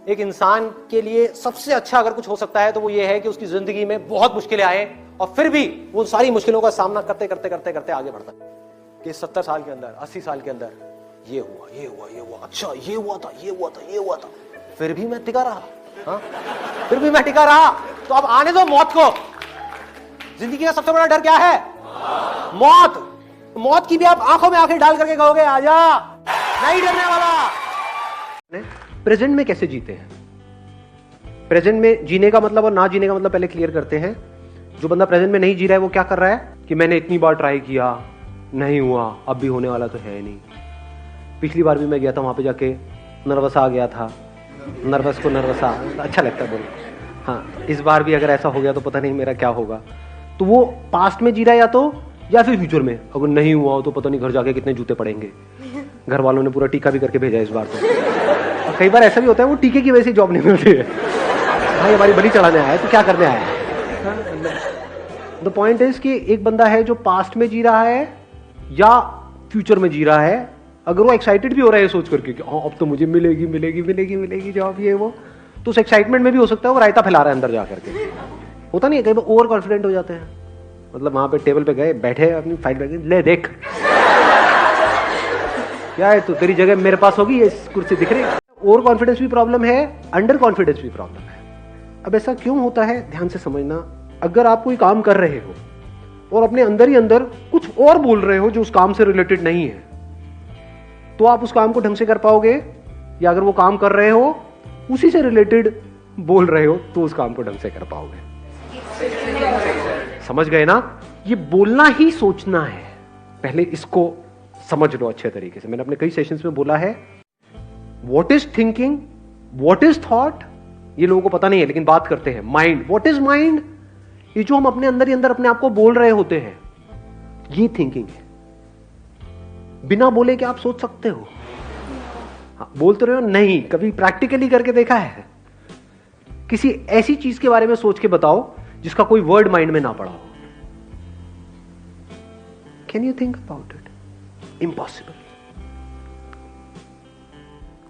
एक इंसान के लिए सबसे अच्छा अगर कुछ हो सकता है तो वो ये है कि उसकी जिंदगी में बहुत मुश्किलें आए और फिर भी वो सारी मुश्किलों का सामना करते करते करते करते आगे बढ़ता है कि 70 साल के अंदर, 80 साल के अंदर ये हुआ, ये हुआ, ये हुआ, अच्छा ये हुआ था, ये हुआ था, ये हुआ था, फिर भी मैं टिका रहा। हाँ, फिर भी मैं टिका रहा। तो अब आने दो मौत को। जिंदगी का सबसे बड़ा डर क्या है? मौत। मौत की भी आप आंखों में आंखें डाल करके कहोगे आजा, नहीं डरने वाला। प्रेजेंट में कैसे जीते हैं? प्रेजेंट में जीने का मतलब और ना जीने का मतलब पहले क्लियर करते हैं। जो बंदा प्रेजेंट में नहीं जी रहा है वो क्या कर रहा है कि मैंने इतनी बार ट्राई किया, नहीं हुआ, अब भी होने वाला तो है नहीं। पिछली बार भी मैं गया था, वहां पे जाके नर्वस आ गया था, नर्वस को नर्वस आ, अच्छा लगता है बोल। हाँ, इस बार भी अगर ऐसा हो गया तो पता नहीं मेरा क्या होगा। तो वो पास्ट में जी रहा है या फिर फ्यूचर में। अगर नहीं हुआ हो तो पता नहीं घर जाके कितने जूते पड़ेंगे। घर वालों ने पूरा टीका भी करके भेजा इस बार तो। और कई बार ऐसा भी होता है वो टीके की वजह से जॉब नहीं मिलती है। भाई हमारी बलि चढ़ाने आया है तो क्या करने आया है? द पॉइंट इज कि एक बंदा है जो पास्ट में जी रहा है या फ्यूचर में जी रहा है। अगर वो एक्साइटेड भी हो रहा है सोच करके कि अब तो मुझे मिलेगी मिलेगी मिलेगी मिलेगी जॉब, ये वो, तो उस एक्साइटमेंट में भी हो सकता है वो रायता फैला रहा है अंदर जा करके। होता नहीं है, कई बार ओवर कॉन्फिडेंट हो जाते हैं। मतलब वहां पे टेबल पे गए, बैठे अपनी फाइल बैग, ले देख क्या है, तो तेरी जगह मेरे पास होगी, ये कुर्सी दिख रही है। ओवर कॉन्फिडेंस भी प्रॉब्लम है, अंडर कॉन्फिडेंस भी प्रॉब्लम है। अब ऐसा क्यों होता है, ध्यान से समझना। अगर आप कोई काम कर रहे हो और अपने अंदर ही अंदर कुछ और बोल रहे हो जो उस काम से रिलेटेड नहीं है, तो आप उस काम को ढंग से कर पाओगे। या अगर वो काम कर रहे हो उसी से रिलेटेड बोल रहे हो तो उस काम को ढंग से कर पाओगे। समझ गए ना? ये बोलना ही सोचना है। पहले इसको समझ लो अच्छे तरीके से। मैंने अपने कई सेशंस में बोला है, what is thinking, what is thought, ये लोगों को पता नहीं है लेकिन बात करते हैं। माइंड, व्हाट इज माइंड, ये जो हम अपने अंदर ही अंदर अपने आप को बोल रहे होते हैं, ये थिंकिंग है। बिना बोले क्या आप सोच सकते हो? हाँ, बोलते रहे हो नहीं, कभी प्रैक्टिकली करके देखा है? किसी ऐसी चीज के बारे में सोच के बताओ जिसका कोई वर्ड माइंड में ना पड़ा हो। Can you think about it? Impossible.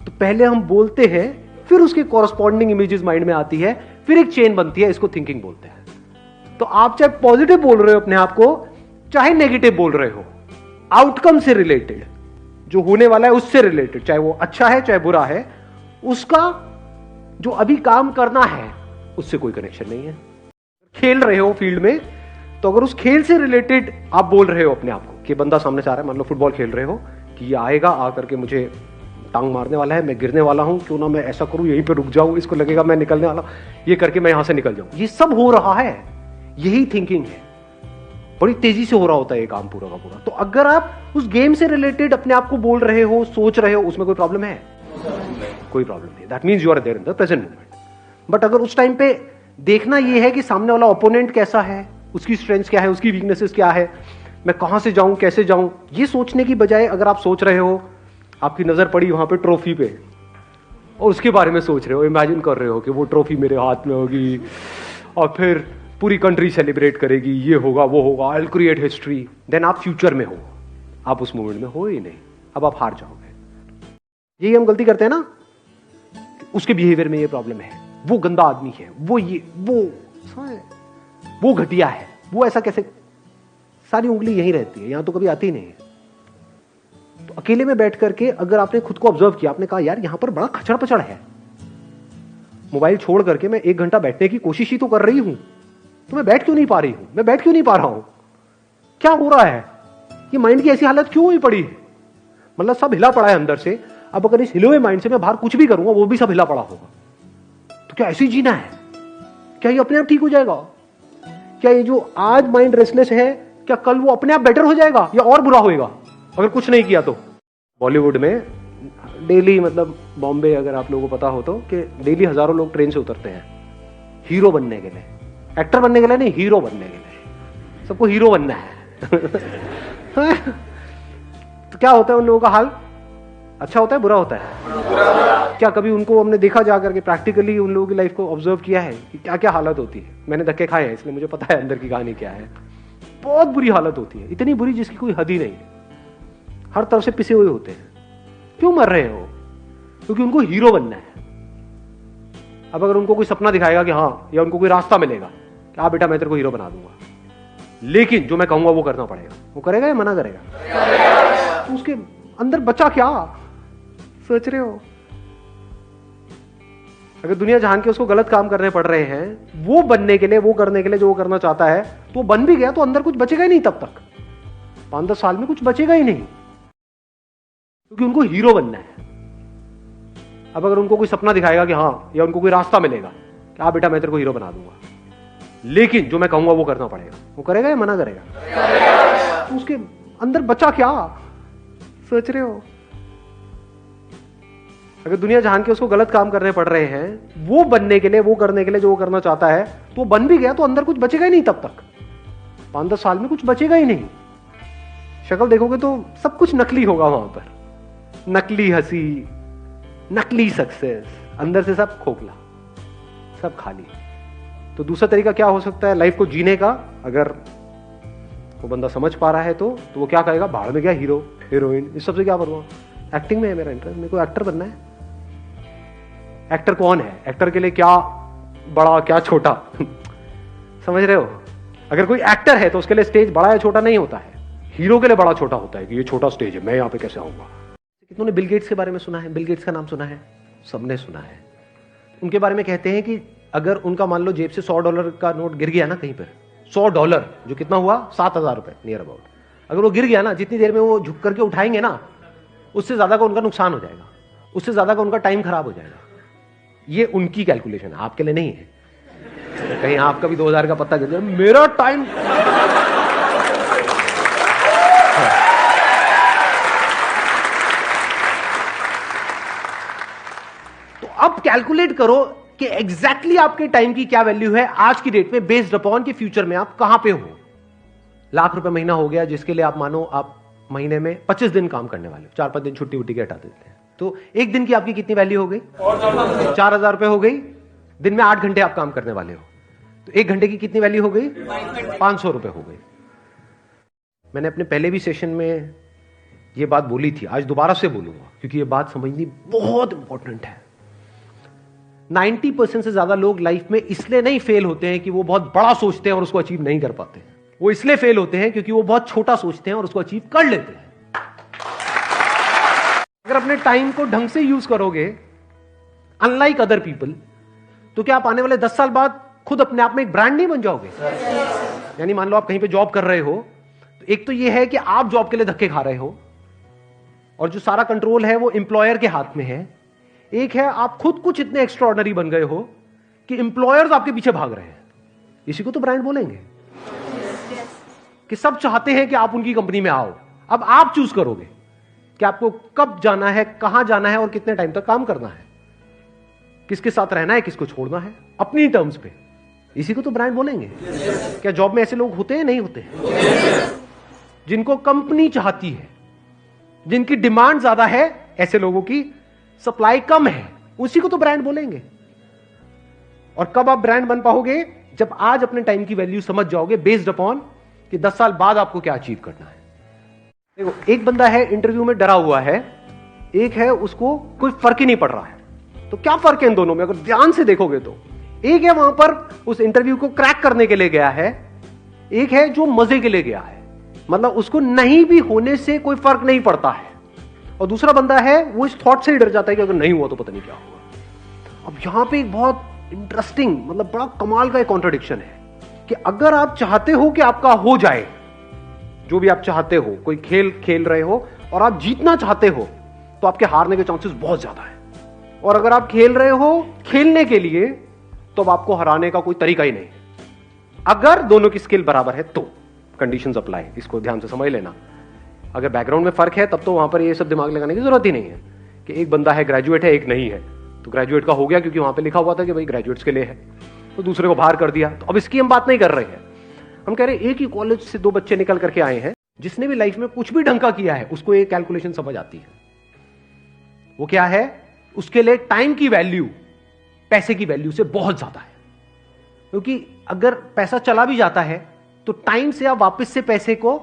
तो पहले हम बोलते हैं, फिर उसके कॉरस्पॉन्डिंग इमेजेस माइंड में आती है, फिर एक चेन बनती है, इसको थिंकिंग बोलते हैं। तो आप चाहे पॉजिटिव बोल रहे हो अपने आप को, चाहे नेगेटिव बोल रहे हो, आउटकम से रिलेटेड, जो होने वाला है उससे रिलेटेड, चाहे वो अच्छा है चाहे बुरा है, उसका जो अभी काम करना है उससे कोई कनेक्शन नहीं है। खेल रहे हो फील्ड में, तो अगर उस खेल से रिलेटेड आप बोल रहे हो अपने आप को कि बंदा सामने से आ रहा है, मान लो फुटबॉल खेल रहे हो कि ये आएगा आकर के मुझे टांग मारने वाला है, मैं गिरने वाला हूं, क्यों ना मैं ऐसा करूं, यहीं पे रुक जाऊं, इसको लगेगा मैं निकलने वाला, ये करके मैं यहां से निकल जाऊं। ये सब हो रहा है, यही थिंकिंग है। बड़ी तेजी से हो रहा होता है ये काम पूरा का पूरा। तो अगर आप उस गेम से रिलेटेड अपने आप को बोल रहे हो, सोच रहे हो, उसमें कोई प्रॉब्लम है? कोई प्रॉब्लम नहीं। That means you are there in the present moment. But अगर उस टाइम पे देखना यह है कि सामने वाला ओपोनेंट कैसा है, उसकी स्ट्रेंथ्स क्या है, उसकी वीकनेसेस क्या है, मैं कहां से जाऊं, कैसे जाऊं, ये सोचने की बजाय अगर आप सोच रहे हो, आपकी नजर पड़ी वहां पे ट्रॉफी पे और उसके बारे में सोच रहे हो, इमेजिन कर रहे हो कि वो ट्रॉफी मेरे हाथ में होगी और फिर पूरी कंट्री सेलिब्रेट करेगी, ये होगा वो होगा, I will create history, then आप फ्यूचर में हो, आप उस मोमेंट में हो ही नहीं, अब आप हार जाओगे। यही हम गलती करते हैं ना, उसके बिहेवियर में ये प्रॉब्लम है, वो गंदा आदमी है, वो घटिया है, वो ऐसा कैसे, सारी उंगली यही रहती है, यहां तो कभी आती ही नहीं है। तो अकेले में बैठ करके अगर आपने खुद को ऑब्जर्व किया, आपने कहा यार यहां पर बड़ा खचड़ पचड़ है, मोबाइल छोड़ करके मैं 1 घंटा बैठने की कोशिश ही तो कर रही हूं, तो मैं बैठ क्यों नहीं पा रही हूं, मैं बैठ क्यों नहीं पा रहा हूं, क्या हो रहा है, ये माइंड की ऐसी हालत क्यों हुई पड़ी है? मतलब सब हिला पड़ा है अंदर से। अब अगर इस हिले हुए माइंड से मैं बाहर कुछ भी करूंगा वो भी सब हिला पड़ा होगा। तो क्या ऐसे ही जीना है? क्या ये अपने आप ठीक हो जाएगा? क्या ये जो आज माइंड रेस्टलेस है, क्या कल वो अपने आप बेटर हो जाएगा या और बुरा होएगा अगर कुछ नहीं किया तो? बॉलीवुड में डेली, मतलब बॉम्बे अगर आप लोगों को पता हो तो, कि डेली हजारों लोग ट्रेन से उतरते हैं हीरो बनने के लिए, एक्टर बनने के लिए नहीं, हीरो बनने के लिए। सबको हीरो बनना है। तो क्या होता है उन लोगों का हाल? अच्छा होता है, बुरा होता है? क्या कभी उनको हमने देखा जा करके, प्रैक्टिकली उन लोगों की लाइफ को ऑब्जर्व किया है कि क्या क्या हालत होती है? मैंने धक्के खाए हैं इसलिए मुझे पता है अंदर की कहानी क्या है। बहुत बुरी हालत होती है, इतनी बुरी जिसकी कोई हद ही नहीं है। हर तरफ से पिसे हुए होते हैं। क्यों मर रहे हो? क्योंकि उनको हीरो बनना है। अब अगर उनको कोई सपना दिखाएगा कि हाँ, या उनको कोई रास्ता मिलेगा कि हाँ बेटा मैं तेरे को हीरो बना दूंगा, लेकिन जो मैं कहूंगा वो करना पड़ेगा, वो करेगा या मना करेगा? तो उसके अंदर बचा क्या सोच रहे हो? अगर दुनिया जान के उसको गलत काम करने पड़ रहे हैं वो बनने के लिए, वो करने के लिए जो वो करना चाहता है, तो वो बन भी गया तो अंदर कुछ बचेगा ही नहीं। तब तक 5-10 साल में कुछ बचेगा ही नहीं, क्योंकि उनको हीरो बनना है। अब अगर उनको कोई सपना दिखाएगा कि हाँ, या उनको कोई रास्ता मिलेगा कि हाँ बेटा मैं तेरे को हीरो बना दूंगा, लेकिन जो मैं कहूंगा वो करना पड़ेगा, वो करेगा या मना करेगा? तो उसके अंदर बचा क्या सोच रहे हो? अगर दुनिया जान के उसको गलत काम करने पड़ रहे हैं वो बनने के लिए, वो करने के लिए जो वो करना चाहता है, तो वो बन भी गया तो अंदर कुछ बचेगा ही नहीं। तब तक 5-10 साल में कुछ बचेगा ही नहीं। शक्ल देखोगे तो सब कुछ नकली होगा वहां पर, नकली हंसी, नकली सक्सेस, अंदर से सब खोखला, सब खाली। तो दूसरा तरीका क्या हो सकता है लाइफ को जीने का? अगर वो बंदा समझ पा रहा है तो वो क्या कहेगा? भाड़ में गया हीरो हीरोइन, इस सबसे क्या करूंगा? एक्टिंग में है मेरा इंटरेस्ट, मेरे को एक्टर बनना है। एक्टर कौन है? एक्टर के लिए क्या बड़ा क्या छोटा समझ रहे हो? अगर कोई एक्टर है तो उसके लिए स्टेज बड़ा या छोटा नहीं होता है, हीरो के लिए बड़ा छोटा होता है कि ये छोटा स्टेज है, मैं यहां पे कैसे आऊंगा। कितनों ने बिल गेट्स के बारे में सुना है? बिल गेट्स का नाम सुना है? सबने सुना है। उनके बारे में कहते हैं कि अगर उनका मान लो जेब से $100 का नोट गिर गया ना कहीं पर, $100 जो कितना हुआ 7,000 रुपए नियर अबाउट, अगर वो गिर गया ना, जितनी देर में वो झुक करके उठाएंगे ना, उससे ज्यादा का उनका नुकसान हो जाएगा, उससे ज्यादा का उनका टाइम खराब हो जाएगा। ये उनकी कैलकुलेशन है, आपके लिए नहीं है। कहीं आपका भी 2,000 का पत्ता गिर जाए, मेरा टाइम तो अब कैलकुलेट करो कि एग्जैक्टली आपके टाइम की क्या वैल्यू है आज की डेट में, बेस्ड अपॉन कि फ्यूचर में आप कहां पे हो। लाख रुपए महीना हो गया, जिसके लिए आप मानो आप महीने में 25 दिन काम करने वाले हो, 4-5 दिन छुट्टी उट्टी के हटा देते हैं, तो एक दिन की आपकी कितनी वैल्यू हो गई? 4,000 रुपए हो गई। दिन में 8 घंटे आप काम करने वाले हो, तो 1 घंटे की कितनी वैल्यू हो गई? 500 रुपए हो गई। मैंने अपने पहले भी सेशन में यह बात बोली थी, आज दोबारा से बोलूंगा क्योंकि यह बात समझनी बहुत इंपॉर्टेंट है। 90% से ज्यादा लोग लाइफ में इसलिए नहीं फेल होते हैं कि वो बहुत बड़ा सोचते हैं और उसको अचीव नहीं कर पाते हैं, वो इसलिए फेल होते हैं क्योंकि वो बहुत छोटा सोचते हैं और उसको अचीव कर लेते हैं। अगर अपने टाइम को ढंग से यूज करोगे, अनलाइक अदर पीपल, तो क्या आप आने वाले 10 साल बाद खुद अपने आप में एक ब्रांड नहीं बन जाओगे? यानी मान लो आप कहीं पे जॉब कर रहे हो, तो एक तो ये है कि आप जॉब के लिए धक्के खा रहे हो और जो सारा कंट्रोल है वो एम्प्लॉयर के हाथ में है। एक है आप खुद कुछ इतने एक्स्ट्राऑर्डिनरी बन गए हो कि एम्प्लॉयर्स आपके पीछे भाग रहे हैं। इसी को तो ब्रांड बोलेंगे कि सब चाहते हैं कि आप उनकी कंपनी में आओ। अब आप चूज करोगे कि आपको कब जाना है, कहां जाना है और कितने टाइम तक काम करना है, किसके साथ रहना है, किसको छोड़ना है, अपनी टर्म्स पे। इसी को तो ब्रांड बोलेंगे। क्या जॉब में ऐसे लोग होते हैं? नहीं होते हैं। जिनको कंपनी चाहती है, जिनकी डिमांड ज्यादा है, ऐसे लोगों की सप्लाई कम है, उसी को तो ब्रांड बोलेंगे। और कब आप ब्रांड बन पाओगे? जब आज अपने टाइम की वैल्यू समझ जाओगे, बेस्ड अपॉन कि 10 साल बाद आपको क्या अचीव करना है। देखो, एक बंदा है इंटरव्यू में डरा हुआ है, एक है उसको कोई फर्क ही नहीं पड़ रहा है। तो क्या फर्क है इन दोनों में? अगर ध्यान से देखोगे तो एक है वहां पर उस इंटरव्यू को क्रैक करने के लिए गया है, एक है जो मजे के लिए गया है, मतलब उसको नहीं भी होने से कोई फर्क नहीं पड़ता है, और दूसरा बंदा है वो इस थॉट से ही डर जाता है कि अगर नहीं हुआ तो पता नहीं क्या होगा। अब यहां पे एक बहुत इंटरेस्टिंग, मतलब बड़ा कमाल का एक कॉन्ट्रडिक्शन है कि अगर आप चाहते हो कि आपका हो जाए, जो भी आप चाहते हो, कोई खेल खेल रहे हो और आप जीतना चाहते हो, तो आपके हारने के चांसेस बहुत ज्यादा है। और अगर आप खेल रहे हो खेलने के लिए, तो अब आपको हराने का कोई तरीका ही नहीं है। अगर दोनों की स्किल बराबर है तो कंडीशंस अप्लाई, इसको ध्यान से समझ लेना। अगर बैकग्राउंड में फर्क है तब तो वहां पर ये सब दिमाग लगाने की जरूरत ही नहीं है कि एक बंदा है ग्रेजुएट है, एक नहीं है, तो ग्रेजुएट का हो गया क्योंकि वहां पे लिखा हुआ था कि भाई ग्रेजुएट्स के लिए है, तो दूसरे को बाहर कर दिया। तो अब इसकी हम बात नहीं कर रहे हैं, हम कह रहे हैं एक ही कॉलेज से 2 बच्चे निकल करके आए हैं, जिसने भी लाइफ में कुछ भी ढंग का किया है उसको एक कैलकुलेशन समझ आती है। वो क्या है? उसके लिए टाइम की वैल्यू पैसे की वैल्यू से बहुत ज्यादा है, क्योंकि अगर पैसा चला भी जाता है तो टाइम से आप वापस से पैसे को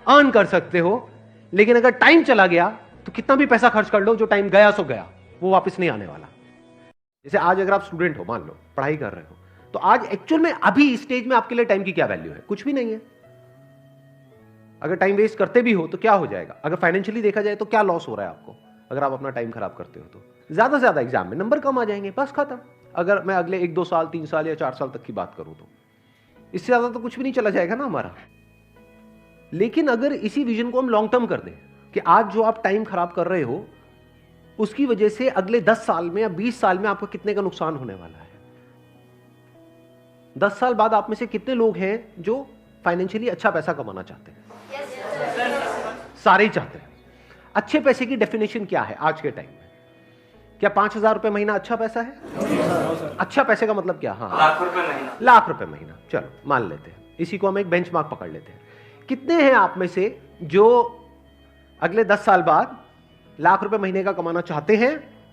अर्न कर सकते हो, लेकिन अगर टाइम चला गया तो कितना भी पैसा खर्च कर लो, जो टाइम गया सो गया, वो वापस नहीं आने वाला। जैसे आज अगर आप स्टूडेंट हो, मान लो पढ़ाई कर रहे हो, तो आज एक्चुअल में अभी इस स्टेज में आपके लिए टाइम की क्या वैल्यू है? कुछ भी नहीं है। अगर टाइम वेस्ट करते भी हो तो क्या हो जाएगा? अगर फाइनेंशियली देखा जाए तो क्या लॉस हो रहा है आपको अगर आप अपना टाइम खराब करते हो? तो ज्यादा से ज्यादा एग्जाम में नंबर कम आ जाएंगे, बस खत्म। अगर मैं अगले 1-2 साल, 3 साल या 4 साल तक की बात करूं तो इससे ज्यादा तो कुछ भी नहीं चला जाएगा ना हमारा। लेकिन अगर इसी विजन को हम लॉन्ग टर्म कर दें कि आज जो आप टाइम खराब कर रहे हो उसकी वजह से अगले 10 साल में या 20 साल में आपको कितने का नुकसान होने वाला है। 10 साल बाद आप में से कितने लोग हैं जो फाइनेंशियली अच्छा पैसा कमाना चाहते हैं? सारे ही चाहते हैं। अच्छे पैसे की डेफिनेशन क्या है आज के टाइम में? क्या 5,000 रुपए महीना अच्छा पैसा है? अच्छा पैसे का मतलब क्या? हाँ, लाख रुपए महीना। लाख रुपए महीना, चलो मान लेते हैं। इसी को हम एक बेंचमार्क पकड़ लेते हैं। कितने हैं आप में से जो अगले 10 साल बाद लाख रुपए महीने का कमाना चाहते हैं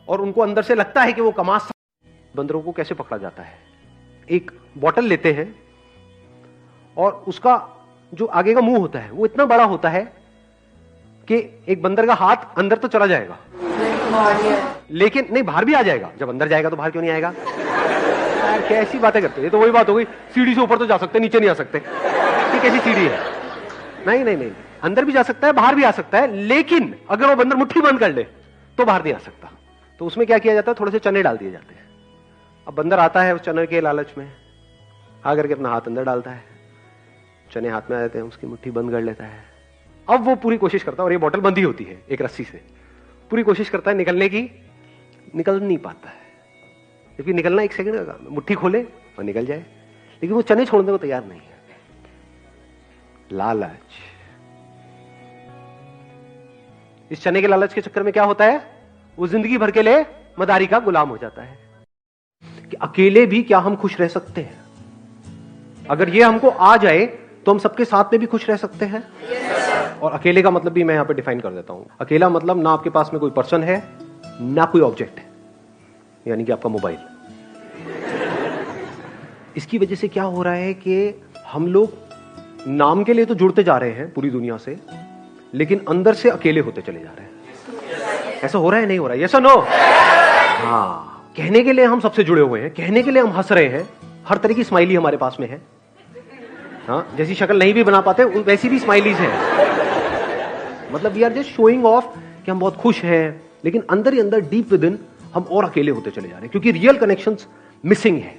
और उनको अंदर से लगता है कि वो कमा सकते? बंदरों को कैसे पकड़ा जाता है? एक बॉटल लेते हैं और उसका जो आगे का मुंह होता है वो इतना बड़ा होता है कि एक बंदर का हाथ अंदर तो चला जाएगा, लेकिन नहीं, बाहर भी आ जाएगा। जब अंदर जाएगा तो बाहर क्यों नहीं आएगा? यार कैसी बातें करते हैं? ये तो वही बात हो गई, सीढ़ी से ऊपर तो जा सकते, नीचे नहीं आ सकते। ये कैसी सीढ़ी है? नहीं नहीं नहीं, अंदर भी जा सकता है, बाहर भी आ सकता है, लेकिन अगर वो बंदर मुट्ठी बंद कर ले तो बाहर नहीं आ सकता। तो उसमें क्या किया जाता है? थोड़े से चने डाल दिए जाते हैं। अब बंदर आता है उस चने के लालच में, आकर के अपना हाथ अंदर डालता है, चने हाथ में आ जाते हैं, उसकी मुट्ठी बंद कर लेता है। अब वो पूरी कोशिश करता है, और ये बोतल बंधी होती है एक रस्सी से, पूरी कोशिश करता है निकलने की, निकल नहीं पाता है। क्योंकि निकलना 1 सेकंड का काम है, मुट्ठी खोले और निकल जाए, लेकिन वो चने छोड़ने को तैयार नहीं है। लालच। इस चने के लालच के चक्कर में क्या होता है? वो जिंदगी भर के लिए मदारी का गुलाम हो जाता है कि अकेले भी क्या हम खुश रह सकते हैं? अगर ये हमको आ जाए तो हम सबके साथ में भी खुश रह सकते हैं। और अकेले का मतलब भी मैं यहां पे डिफाइन कर देता हूं। अकेला मतलब ना आपके पास में कोई पर्सन है, ना कोई ऑब्जेक्ट है, यानी कि आपका मोबाइल। इसकी वजह से क्या हो रहा है कि हम लोग नाम के लिए तो जुड़ते जा रहे हैं पूरी दुनिया से, लेकिन अंदर से अकेले होते चले जा रहे हैं। ऐसा हो रहा है? नहीं हो रहा है? यस और नो? हाँ, कहने के लिए हम सबसे जुड़े हुए हैं, कहने के लिए हम हंस रहे हैं, हर तरह की स्माइली हमारे पास में है। हाँ, जैसी शक्ल नहीं भी बना पाते वैसी भी स्माइलीज हैं। मतलब we are just showing off कि हम बहुत खुश हैं, लेकिन अंदर ही अंदर डीप विद इन हम और अकेले होते चले जा रहे हैं, क्योंकि रियल कनेक्शंस मिसिंग है।